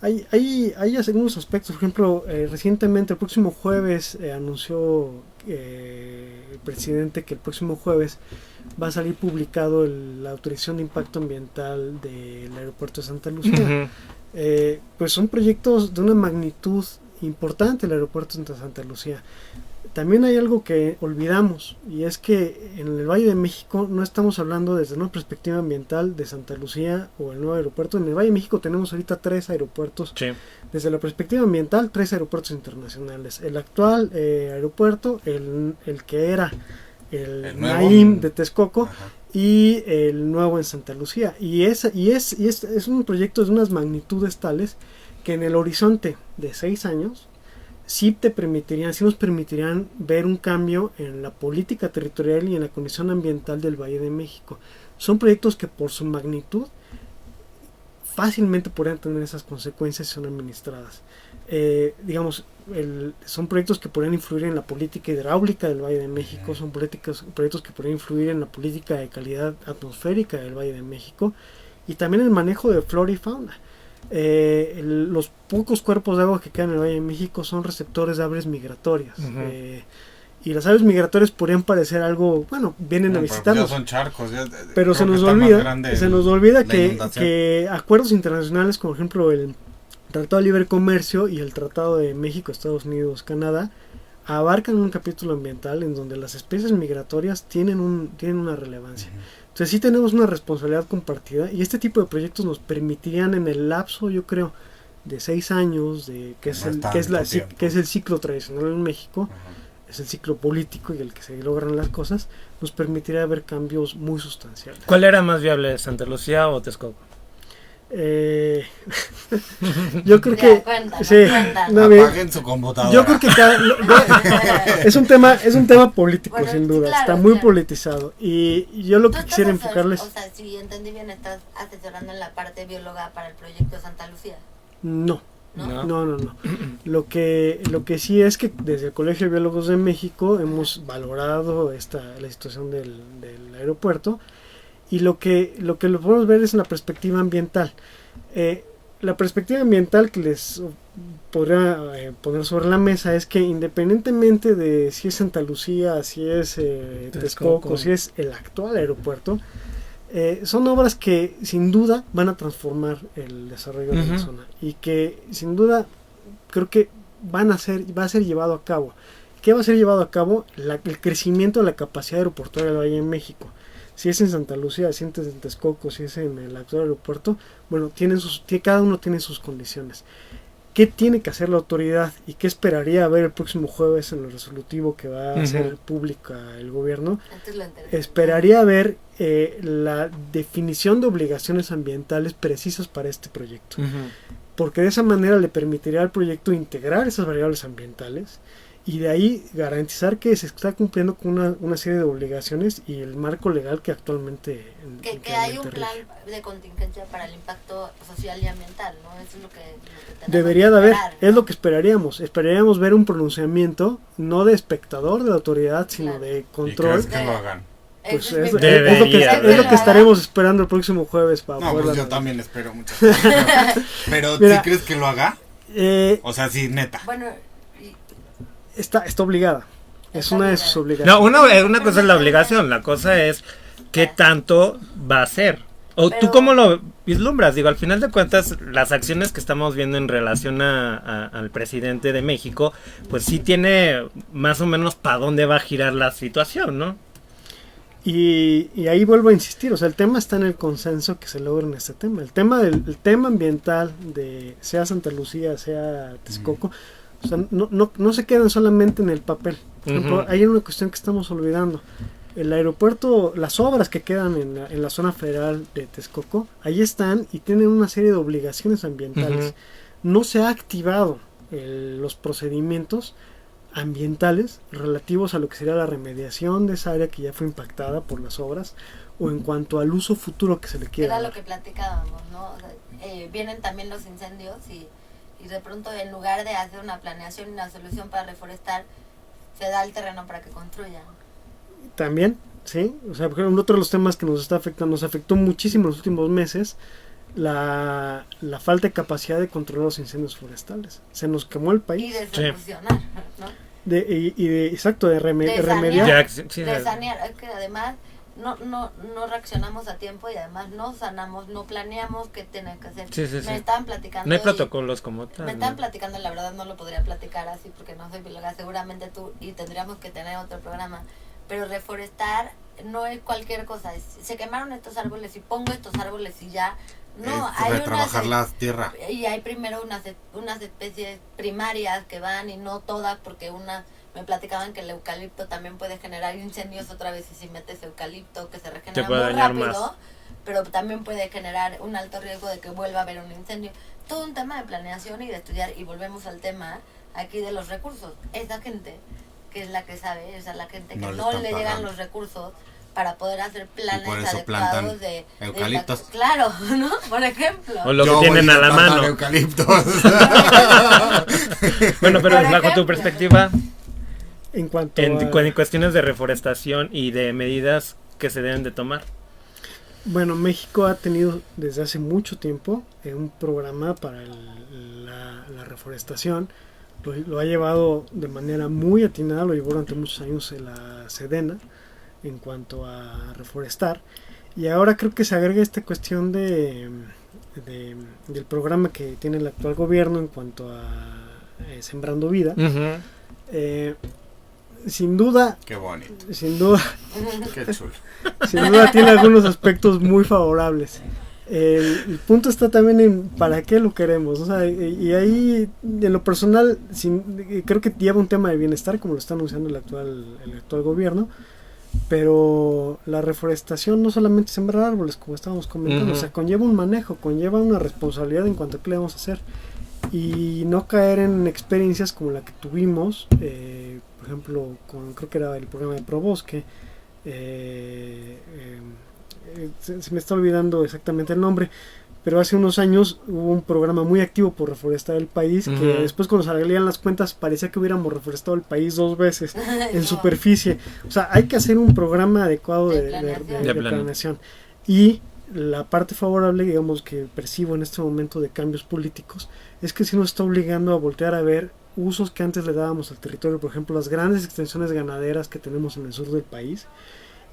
Hay algunos aspectos, por ejemplo, recientemente el próximo jueves anunció el presidente que el próximo jueves va a salir publicado la autorización de impacto ambiental del aeropuerto de Santa Lucía. Pues son proyectos de una magnitud importante el aeropuerto de Santa Lucía. También hay algo que olvidamos y es que en el Valle de México no estamos hablando desde una perspectiva ambiental de Santa Lucía o el nuevo aeropuerto. En el Valle de México tenemos ahorita 3 aeropuertos. Sí. Desde la perspectiva ambiental, 3 aeropuertos internacionales. El actual aeropuerto, el que era el Naim de Texcoco, ajá, y el nuevo en Santa Lucía. Y es un proyecto de unas magnitudes tales que en el horizonte de 6 años sí nos permitirían ver un cambio en la política territorial y en la condición ambiental del Valle de México. Son proyectos que por su magnitud fácilmente podrían tener esas consecuencias si son administradas. Son proyectos que podrían influir en la política hidráulica del Valle de México, son proyectos que podrían influir en la política de calidad atmosférica del Valle de México y también el manejo de flora y fauna. Los pocos cuerpos de agua que quedan en el Valle de México son receptores de aves migratorias. Y las aves migratorias podrían parecer algo, vienen a visitarnos. Son charcos, pero se nos olvida que acuerdos internacionales, como por ejemplo el Tratado de Libre Comercio y el Tratado de México, Estados Unidos, Canadá, abarcan un capítulo ambiental en donde las especies migratorias tienen una relevancia. Entonces sí tenemos una responsabilidad compartida y este tipo de proyectos nos permitirían en el lapso, yo creo, de 6 años, que es el ciclo tradicional en México, es el ciclo político y el que se logran las cosas, nos permitiría ver cambios muy sustanciales. ¿Cuál era más viable, Santa Lucía o Texcoco? Yo creo que apaguen su computadora. Yo creo que es un tema político, bueno, sin duda, claro, está muy politizado, y yo lo que quisiera enfocarles. O sea, si entendí bien, estás asesorando en la parte bióloga para el proyecto Santa Lucía. No. Lo que sí es que desde el Colegio de Biólogos de México hemos valorado la situación del aeropuerto, y lo que lo podemos ver es la perspectiva ambiental. La perspectiva ambiental que les podría poner sobre la mesa es que, independientemente de si es Santa Lucía, si es Texcoco, si es el actual aeropuerto, son obras que sin duda van a transformar el desarrollo de la zona, y que sin duda creo que va a ser llevado a cabo. ¿Qué va a ser llevado a cabo? El crecimiento de la capacidad aeroportuaria del Valle de México. Si es en Santa Lucía, si es en Texcoco, si es en el actual aeropuerto, bueno, cada uno tiene sus condiciones. ¿Qué tiene que hacer la autoridad y qué esperaría ver el próximo jueves en el resolutivo que va a hacer pública el gobierno? Esperaría ver la definición de obligaciones ambientales precisas para este proyecto, porque de esa manera le permitiría al proyecto integrar esas variables ambientales, y de ahí garantizar que se está cumpliendo con una serie de obligaciones y el marco legal que actualmente que hay un plan de contingencia para el impacto social y ambiental, ¿no? Eso es lo que debería de haber, ¿no? Es lo que esperaríamos ver un pronunciamiento no de espectador de la autoridad, sino de control. ¿Y crees que lo hagan? Pues es lo que estaremos esperando el próximo jueves para pues yo también espero muchas cosas. Pero ¿sí crees que lo haga? O sea, sí, neta. Bueno, está obligada. Es una de sus obligaciones. No, una cosa es la obligación, la cosa es qué tanto va a hacer. O tú cómo lo vislumbras. Digo, al final de cuentas, las acciones que estamos viendo en relación al presidente de México, pues sí tiene más o menos para dónde va a girar la situación, ¿no? Y ahí vuelvo a insistir, o sea, el tema está en el consenso que se logra en este tema. El tema ambiental de sea Santa Lucía, sea Texcoco, o sea, no se quedan solamente en el papel. Por ejemplo, hay una cuestión que estamos olvidando. El aeropuerto, las obras que quedan en la zona federal de Texcoco, ahí están y tienen una serie de obligaciones ambientales. No se ha activado los procedimientos ambientales relativos a lo que sería la remediación de esa área que ya fue impactada por las obras, o en cuanto al uso futuro que se le quiera dar. Era lo que platicábamos, ¿no? O sea, vienen también los incendios y de pronto, en lugar de hacer una planeación y una solución para reforestar, se da el terreno para que construyan. También, sí, o sea, por ejemplo, otro de los temas que nos afectó muchísimo en los últimos meses, la falta de capacidad de controlar los incendios forestales. Se nos quemó el país. Y de solucionar, ¿no? Exacto, de remediar. De sanear, es que además no reaccionamos a tiempo, y además no sanamos, no planeamos qué tiene que hacer. Me estaban platicando. No hay protocolos como tal. Me estaban platicando, la verdad no lo podría platicar así porque no soy bióloga, seguramente tú, y tendríamos que tener otro programa. Pero reforestar no es cualquier cosa. Se quemaron estos árboles y pongo estos árboles y ya. No, hay retrabajar la tierra. Y hay primero unas especies primarias que van, y no todas, porque me platicaban que el eucalipto también puede generar incendios otra vez, y si metes eucalipto que se regenera muy rápido, más. Pero también puede generar un alto riesgo de que vuelva a haber un incendio. Todo un tema de planeación y de estudiar, y volvemos al tema aquí de los recursos. Esa gente que es la que sabe, esa es la gente que no le llegan los recursos para poder hacer planes adecuados de eucaliptos. Claro, ¿no? Por ejemplo. O lo que tienen a la mano. Eucaliptos. Bueno, pero bajo tu perspectiva, en cuanto en cuestiones de reforestación y de medidas que se deben de tomar. Bueno, México ha tenido desde hace mucho tiempo un programa para la reforestación. Lo ha llevado de manera muy atinada, lo llevó durante muchos años la Sedena en cuanto a reforestar, y ahora creo que se agrega esta cuestión del programa que tiene el actual gobierno en cuanto a Sembrando Vida. Sin duda, qué bonito, sin duda, qué chulo, sin duda tiene algunos aspectos muy favorables. El punto está también en para qué lo queremos, o sea, y ahí en lo personal creo que lleva un tema de bienestar, como lo está anunciando el actual gobierno, Pero la reforestación no solamente sembrar árboles, como estábamos comentando, o sea, conlleva un manejo, conlleva una responsabilidad en cuanto a qué le vamos a hacer. Y no caer en experiencias como la que tuvimos, por ejemplo, creo que era el programa de ProBosque, se me está olvidando exactamente el nombre, pero hace unos años hubo un programa muy activo por reforestar el país, que después cuando salían las cuentas parecía que hubiéramos reforestado el país 2 veces en superficie. O sea, hay que hacer un programa adecuado de planeación. Y la parte favorable, digamos, que percibo en este momento de cambios políticos, es que sí nos está obligando a voltear a ver usos que antes le dábamos al territorio, por ejemplo, las grandes extensiones ganaderas que tenemos en el sur del país,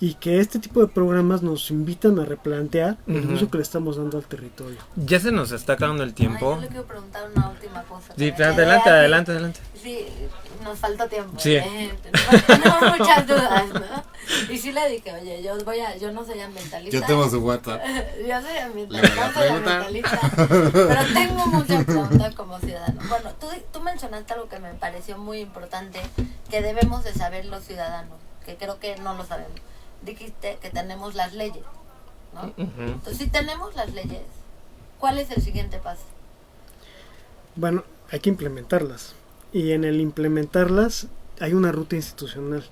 y que este tipo de programas nos invitan a replantear el uso que le estamos dando al territorio. Ya se nos está acabando el tiempo. Yo le quiero preguntar una última cosa. Sí, adelante. Sí, nos falta tiempo. Sí. Tenemos muchas dudas, ¿no? Y sí le dije, oye, yo no soy ambientalista. Yo tengo su WhatsApp. Yo soy ambientalista, pero tengo muchas preguntas como ciudadano. Bueno, tú mencionaste algo que me pareció muy importante, que debemos de saber los ciudadanos, que creo que no lo sabemos. Dijiste que tenemos las leyes, ¿no? Entonces, si tenemos las leyes, ¿cuál es el siguiente paso? Bueno, hay que implementarlas. Y en el implementarlas hay una ruta institucional.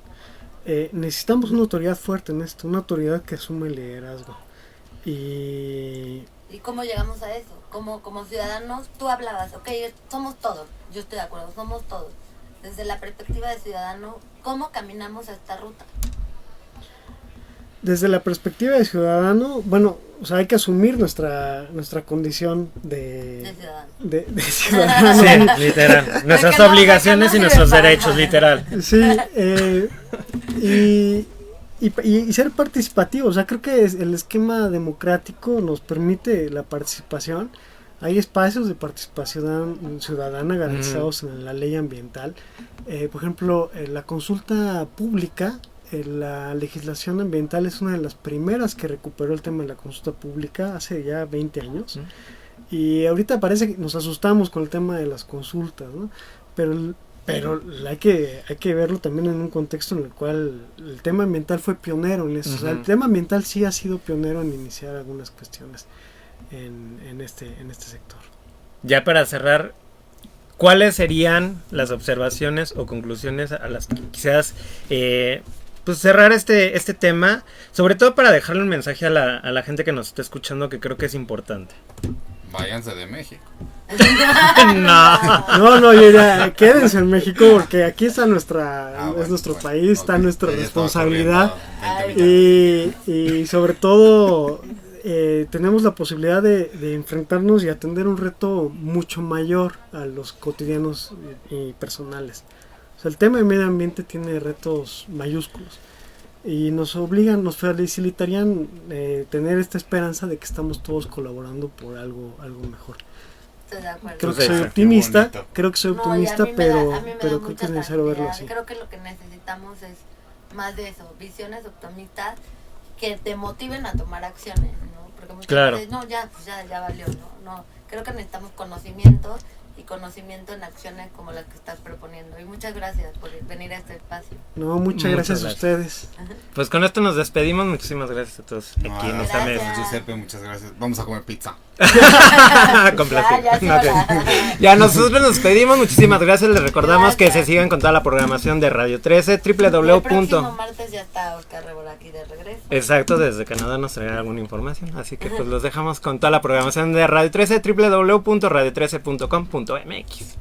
Necesitamos una autoridad fuerte en esto, una autoridad que asume el liderazgo. ¿Y cómo llegamos a eso? Como ciudadanos, tú hablabas, ok, somos todos, yo estoy de acuerdo, somos todos. Desde la perspectiva de ciudadano, ¿cómo caminamos a esta ruta? Desde la perspectiva de ciudadano, bueno, o sea, hay que asumir nuestra condición de ciudadano. Sí, literal. Nuestras obligaciones y nuestros derechos, literal. Sí, y ser participativo. O sea, creo que el esquema democrático nos permite la participación. Hay espacios de participación ciudadana garantizados en la ley ambiental. Por ejemplo, la consulta pública. La legislación ambiental es una de las primeras que recuperó el tema de la consulta pública hace ya 20 años. Y ahorita parece que nos asustamos con el tema de las consultas, ¿no? Pero hay que verlo también en un contexto en el cual el tema ambiental fue pionero en eso. O sea, el tema ambiental sí ha sido pionero en iniciar algunas cuestiones en este sector. Ya para cerrar, ¿cuáles serían las observaciones o conclusiones a las que quizás pues cerrar este tema, sobre todo para dejarle un mensaje a la gente que nos está escuchando, que creo que es importante? Váyanse de México. No, ya, quédense en México, porque aquí está nuestro país, está nuestra responsabilidad, y sobre todo tenemos la posibilidad de enfrentarnos y atender un reto mucho mayor a los cotidianos y personales. O sea, el tema de medio ambiente tiene retos mayúsculos y nos facilitarían tener esta esperanza de que estamos todos colaborando por algo mejor. Estoy de acuerdo. Creo que soy optimista, pero creo que es necesario verlo así. Creo que lo que necesitamos es más de eso, visiones optimistas que te motiven a tomar acciones, ¿no? Porque muchas veces, ya valió, ¿no? Creo que necesitamos conocimiento en acciones como las que estás proponiendo. Y muchas gracias por venir a este espacio. No, muchas gracias a ustedes. Pues con esto nos despedimos. Muchísimas gracias a todos aquí en esta mesa. Giuseppe, muchas gracias. Vamos a comer pizza. Con ya nosotros nos despedimos. Muchísimas gracias. Les recordamos que se sigan con toda la programación de Radio 13. El próximo martes ya está Oscar Rebora aquí de regreso. Exacto, desde Canadá nos traerá alguna información. Así que pues los dejamos con toda la programación de Radio 13. www.radio13.com.mx.